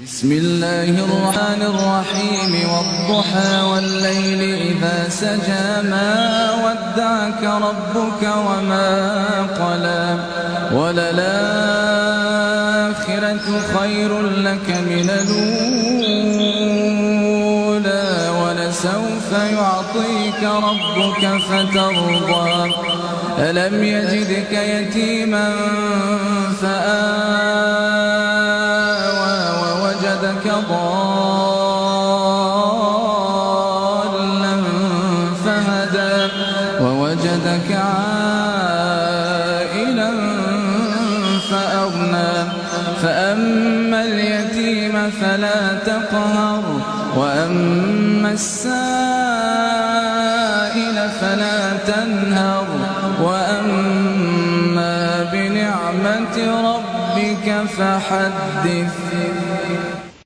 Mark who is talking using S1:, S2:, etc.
S1: بسم الله الرحمن الرحيم والضحى والليل إذا سجى ما ودعك ربك وما قلى وللآخرة خير لك من الأولى ولسوف يعطيك ربك فترضى ألم يجدك يتيما فآوى ووجدك ضالا فهدى ووجدك عائلا فأغنى فأما اليتيم فلا تقهر وأما السائل فلا تنهر وأما بنعمة ربك فحدث